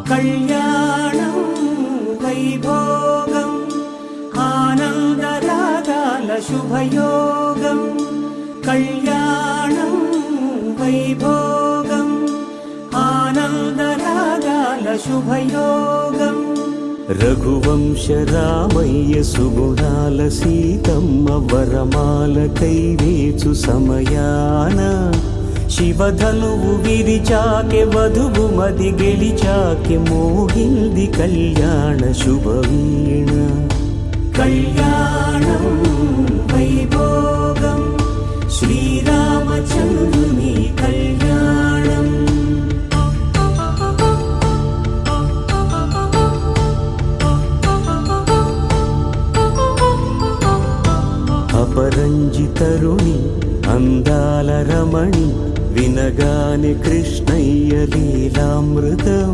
కళ్యాణం వైభోగం ఆనందరాగాల శుభయోగం కళ్యాణం వైభోగం ఆనందరాగాల శుభయోగం రఘువంశ రామయ్య సుగుణాల సీతమ్మ వరమాల కైవేచు సమయాన శివధనువు విరిచాకె వధువు మది గెలిచాకె మోగింది కళ్యాణ శుభవీణ కళ్యాణం వైభోగం శ్రీరామచంద్రుని కళ్యాణం అపరంజి తరుణి అందాల రమణి వినగానే కృష్ణయ్య లీలామృతం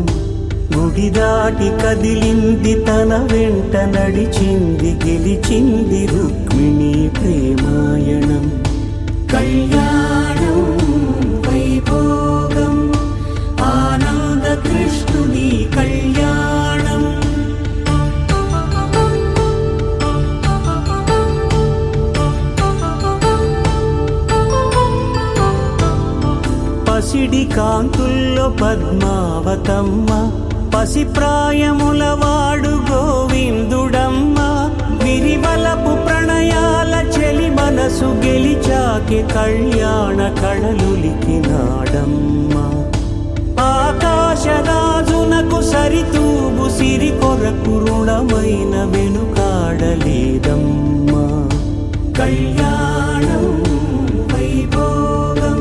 గుడి దాటి కదిలింది తన వెంట నడిచింది గెలిచింది రుక్మిణి ప్రేమాయణం కళ్యాణం వైభోగం ఆనంద కృష్ణుని కళ్యాణం పసిడి కాంతుల్లో పద్మావతమ్మ పసిప్రాయముల వాడు గోవిందుడమ్మ విరివలపు ప్రణయాల చెలి మనసు గెలిచాకి కళ్యాణ కళలులికినాడమ్మ ఆకాశరాజునకు సరితూగు సిరి కొరకు రుణమైన వెనుకాడలేదమ్మ కళ్యాణం వైభోగం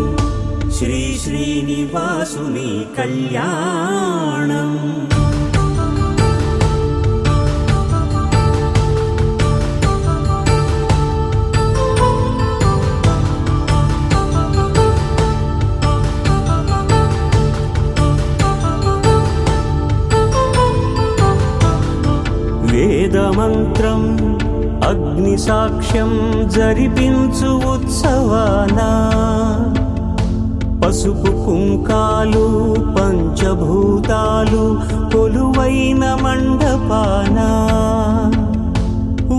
శ్రీ శ్రీనివాసుని కళ్యాణం వేదమంత్రం అగ్ని సాక్ష్యం జరిపించు ఉత్సవానా పసుపు కుంకాలు పంచభూతాలు కొలువైన మండపాన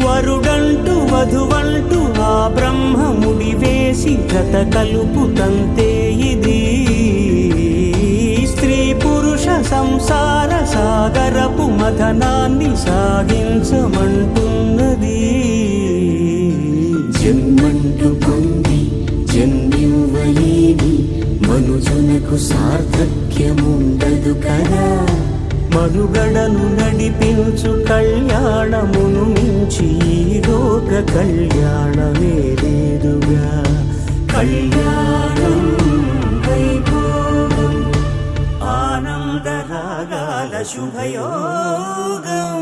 వరుడంటూ వధువంటూ ఆ బ్రహ్మముడి వేసి జత కలుపుతంతే ఇది స్త్రీ పురుష సంసార సాగరపు మథనాన్ని సాగించమంటున్నది జన్మంటూ పొంది జన్మివ్వలేని మనుజునకు సార్థక్యముండదు కదా మనుగడను నడిపించు కళ్యాణమును మించి ఈ లోక కళ్యాణమే లేదుగా కళ్యాణం వైభోగం ఆనందరాగాల శుభయోగం